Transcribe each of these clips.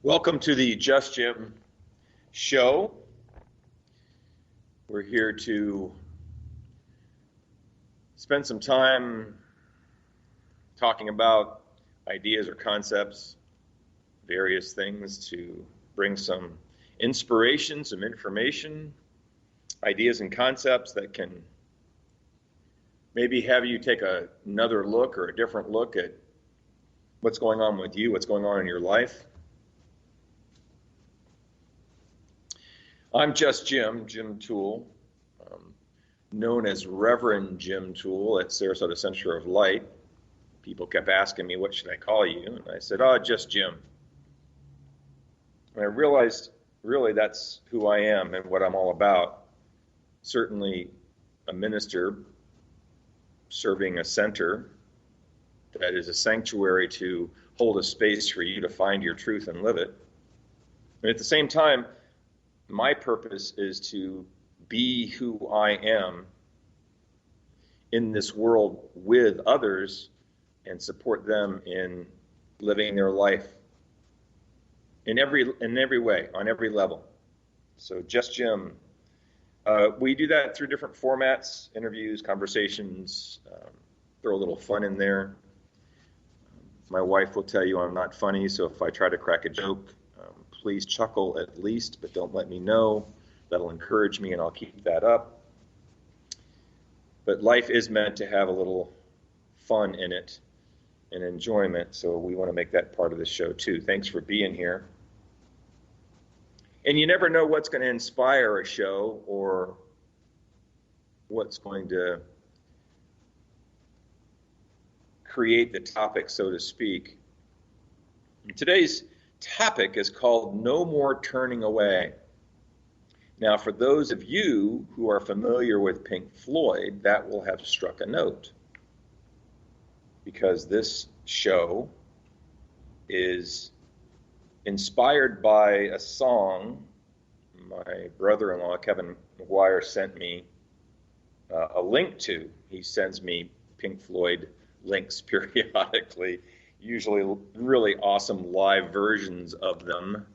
Welcome to the Just Jim show. We're here to spend some time talking about ideas or concepts, various things to bring some inspiration, some information, ideas and concepts that can maybe have you take another look or a different look at what's going on with you, what's going on in your life. I'm just Jim Toole, known as Reverend Jim Toole at Sarasota Center of Light. People kept asking me, what should I call you? And I said, just Jim. And I realized really that's who I am and what I'm all about. Certainly a minister serving a center that is a sanctuary to hold a space for you to find your truth and live it. And at the same time, my purpose is to be who I am in this world with others and support them in living their life in every way, on every level. So Just Jim. We do that through different formats, interviews, conversations, throw a little fun in there. My wife will tell you I'm not funny, so if I try to crack a joke, please chuckle at least, but don't let me know. That'll encourage me and I'll keep that up. But life is meant to have a little fun in it and enjoyment, so we want to make that part of the show too. Thanks for being here. And you never know what's going to inspire a show or what's going to create the topic, so to speak. Today's topic is called No More Turning Away. Now, for those of you who are familiar with Pink Floyd, that will have struck a note, because this show is inspired by a song my brother-in-law, Kevin McGuire, sent me a link to. He sends me Pink Floyd links periodically, usually really awesome live versions of them,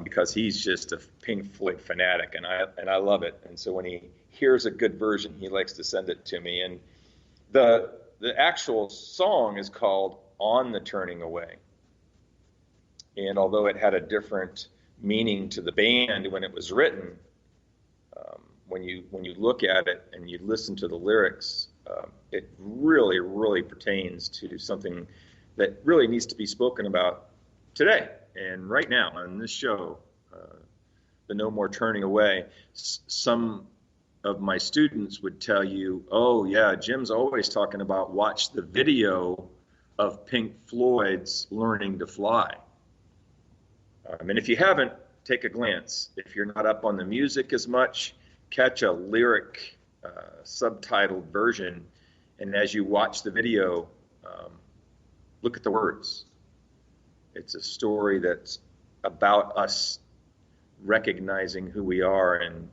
because he's just a Pink Floyd fanatic, and I love it. And so when he hears a good version, he likes to send it to me. And the actual song is called On the Turning Away. And although it had a different meaning to the band when it was written, when you look at it and you listen to the lyrics, it really, really pertains to something that really needs to be spoken about today and right now on this show, the No More Turning Away. Some of my students would tell you, oh yeah, Jim's always talking about watch the video of Pink Floyd's Learning to Fly. And if you haven't, take a glance. If you're not up on the music as much, catch a lyric subtitled version, and as you watch the video, look at the words. It's a story that's about us recognizing who we are and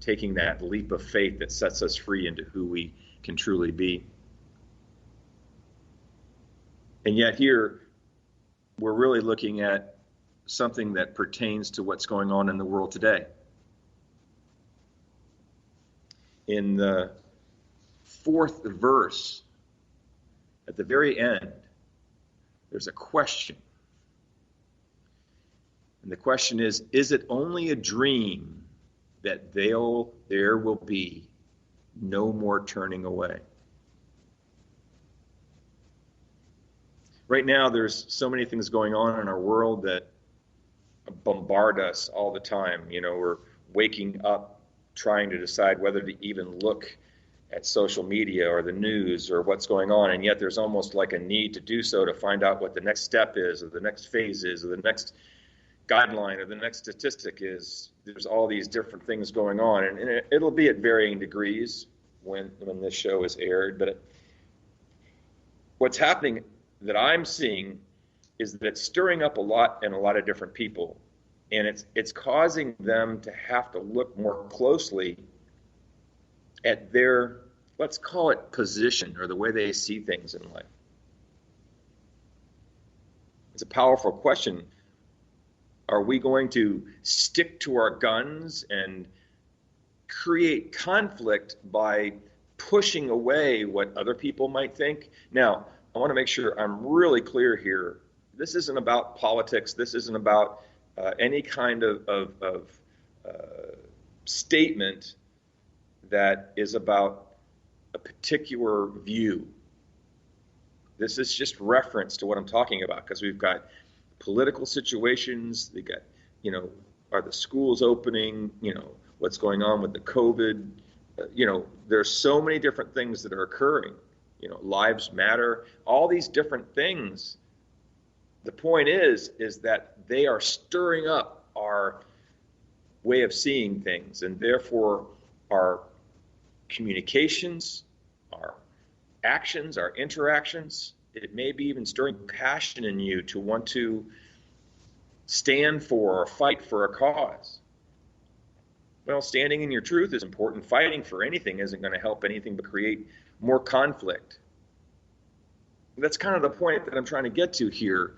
taking that leap of faith that sets us free into who we can truly be. And yet here, we're really looking at something that pertains to what's going on in the world today. In the fourth verse, at the very end, there's a question. And the question is it only a dream that there will be no more turning away? Right now, there's so many things going on in our world that bombard us all the time. You know, we're waking up trying to decide whether to even look at social media or the news or what's going on, and yet there's almost like a need to do so to find out what the next step is or the next phase is or the next guideline or the next statistic is. There's all these different things going on, and it'll be at varying degrees when this show is aired. But what's happening that I'm seeing is that it's stirring up a lot in a lot of different people, and it's causing them to have to look more closely at their, let's call it position, or the way they see things in life. It's a powerful question. Are we going to stick to our guns and create conflict by pushing away what other people might think? Now, I want to make sure I'm really clear here. This isn't about politics. This isn't about any kind of statement that is about a particular view. This is just reference to what I'm talking about, because we've got political situations. They got, are the schools opening? What's going on with the COVID? There's so many different things that are occurring. Lives matter. All these different things. The point is that they are stirring up our way of seeing things, and therefore our communications, our actions, our interactions. It may be even stirring passion in you to want to stand for or fight for a cause. Well, standing in your truth is important. Fighting for anything isn't going to help anything but create more conflict. That's kind of the point that I'm trying to get to here.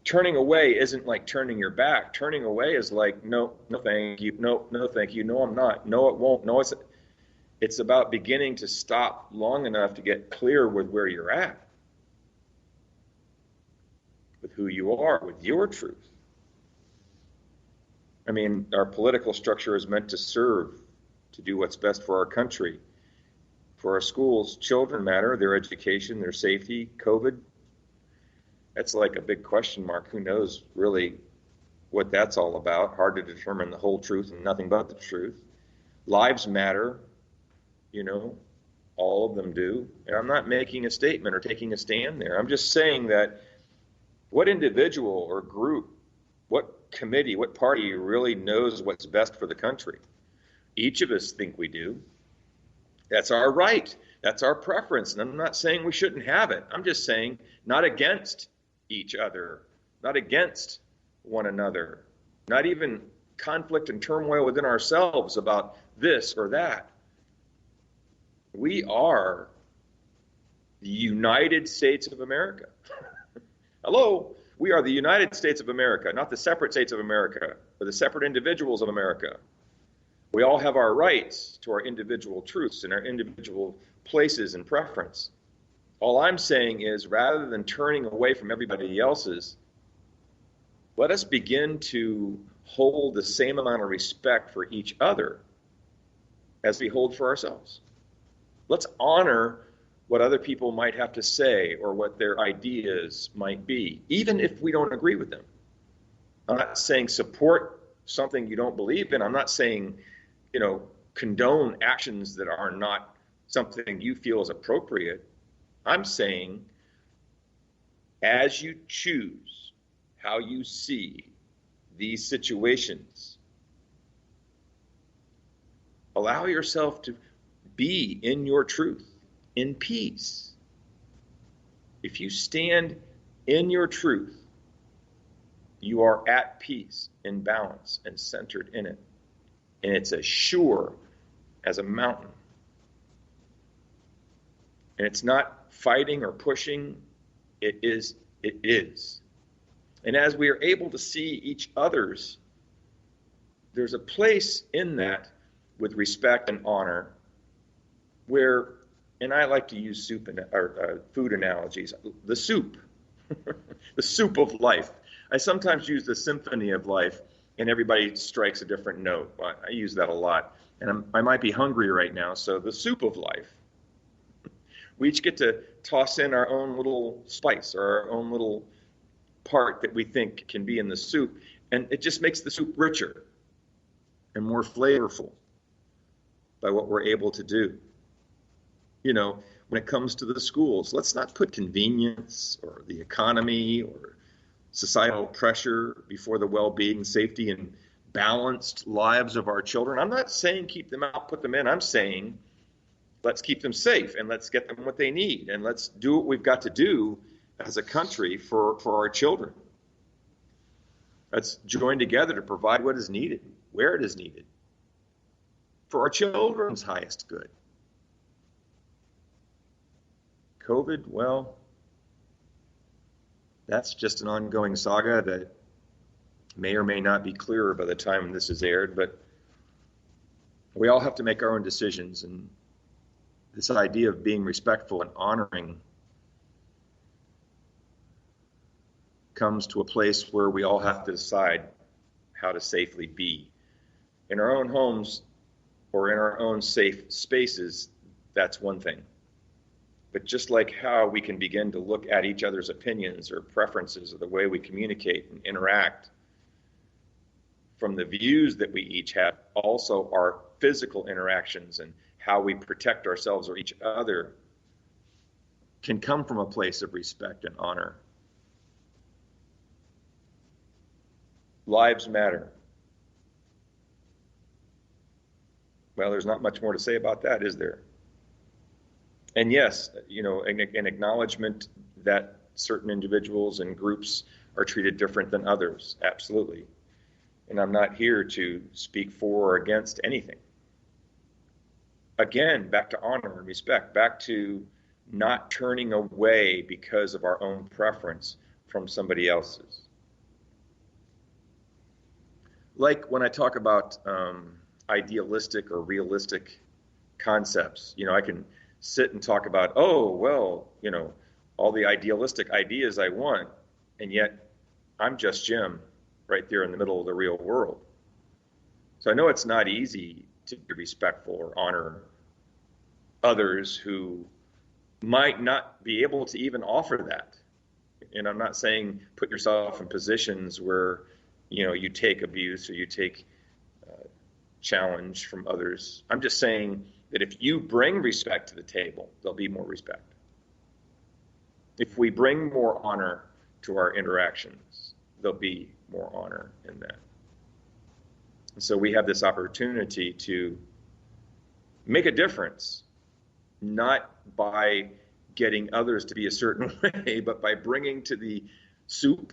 Turning away isn't like turning your back. Turning away is like, no, thank you. No, thank you. No, I'm not. No, it won't. No, it's about beginning to stop long enough to get clear with where you're at, with who you are, with your truth. I mean, our political structure is meant to serve, to do what's best for our country, for our schools. Children matter, their education, their safety. COVID, that's like a big question mark. Who knows really what that's all about? Hard to determine the whole truth and nothing but the truth. Lives matter. All of them do. And I'm not making a statement or taking a stand there. I'm just saying that what individual or group, what committee, what party really knows what's best for the country? Each of us think we do. That's our right. That's our preference. And I'm not saying we shouldn't have it. I'm just saying not against each other, not against one another, not even conflict and turmoil within ourselves about this or that. We are the United States of America. Hello, we are the United States of America, not the separate states of America or the separate individuals of America. We all have our rights to our individual truths and our individual places and preference. All I'm saying is, rather than turning away from everybody else's, let us begin to hold the same amount of respect for each other as we hold for ourselves. Let's honor what other people might have to say or what their ideas might be, even if we don't agree with them. I'm not saying support something you don't believe in. I'm not saying, condone actions that are not something you feel is appropriate. I'm saying, as you choose how you see these situations, allow yourself to be in your truth, in peace. If you stand in your truth, you are at peace, in balance, and centered in it. And it's as sure as a mountain. And it's not fighting or pushing. It is. And as we are able to see each other's, there's a place in that with respect and honor where, and I like to use food analogies, the soup, the soup of life. I sometimes use the symphony of life, and everybody strikes a different note. I use that a lot, and I might be hungry right now, so the soup of life. We each get to toss in our own little spice or our own little part that we think can be in the soup, and it just makes the soup richer and more flavorful by what we're able to do. When it comes to the schools, let's not put convenience or the economy or societal pressure before the well-being, safety, and balanced lives of our children. I'm not saying keep them out, put them in. I'm saying let's keep them safe and let's get them what they need, and let's do what we've got to do as a country for our children. Let's join together to provide what is needed, where it is needed, for our children's highest good. COVID, well, that's just an ongoing saga that may or may not be clearer by the time this is aired, but we all have to make our own decisions. And this idea of being respectful and honoring comes to a place where we all have to decide how to safely be. In our own homes or in our own safe spaces, that's one thing. But just like how we can begin to look at each other's opinions or preferences or the way we communicate and interact from the views that we each have, also our physical interactions and how we protect ourselves or each other can come from a place of respect and honor. Lives matter. Well, there's not much more to say about that, is there? And yes, an acknowledgement that certain individuals and groups are treated different than others, absolutely. And I'm not here to speak for or against anything. Again, back to honor and respect, back to not turning away because of our own preference from somebody else's. Like when I talk about idealistic or realistic concepts, I can sit and talk about, all the idealistic ideas I want, and yet I'm just Jim right there in the middle of the real world. So I know it's not easy to be respectful or honor others who might not be able to even offer that. And I'm not saying put yourself in positions where, you take abuse or you take challenge from others. I'm just saying that if you bring respect to the table, there'll be more respect. If we bring more honor to our interactions, there'll be more honor in that. And so we have this opportunity to make a difference, not by getting others to be a certain way, but by bringing to the soup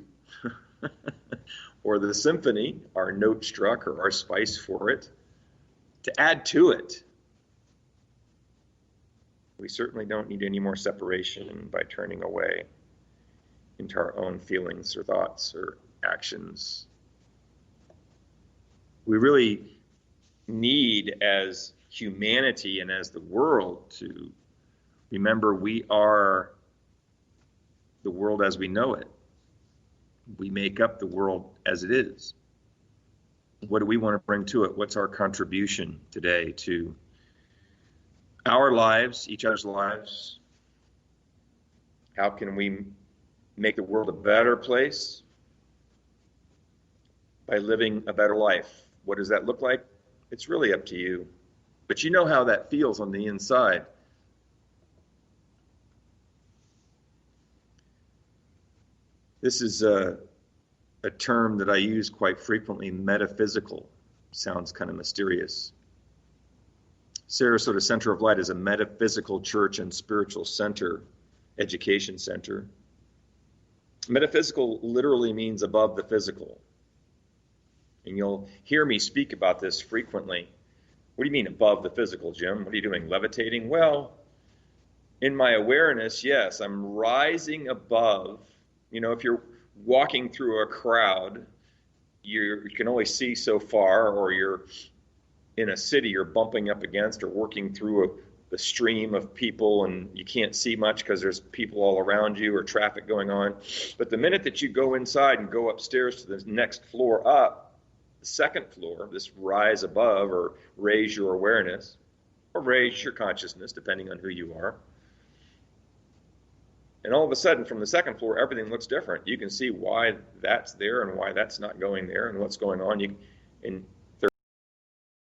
or the symphony our note struck or our spice for it, to add to it. We certainly don't need any more separation by turning away into our own feelings or thoughts or actions. We really need, as humanity and as the world, to remember we are the world as we know it. We make up the world as it is. What do we want to bring to it? What's our contribution today to our lives, each other's lives? How can we make the world a better place? By living a better life. What does that look like? It's really up to you. But you know how that feels on the inside. This is a term that I use quite frequently, metaphysical. Sounds kind of mysterious. Sarasota Center of Light is a metaphysical church and spiritual center, education center. Metaphysical literally means above the physical. And you'll hear me speak about this frequently. What do you mean above the physical, Jim? What are you doing, levitating? Well, in my awareness, yes, I'm rising above. If you're walking through a crowd, you can only see so far, or you're in a city you're bumping up against or working through the stream of people and you can't see much because there's people all around you or traffic going on. But the minute that you go inside and go upstairs to the next floor up, the second floor, this rise above or raise your awareness or raise your consciousness, depending on who you are. And all of a sudden, from the second floor, everything looks different. You can see why that's there and why that's not going there and what's going on. And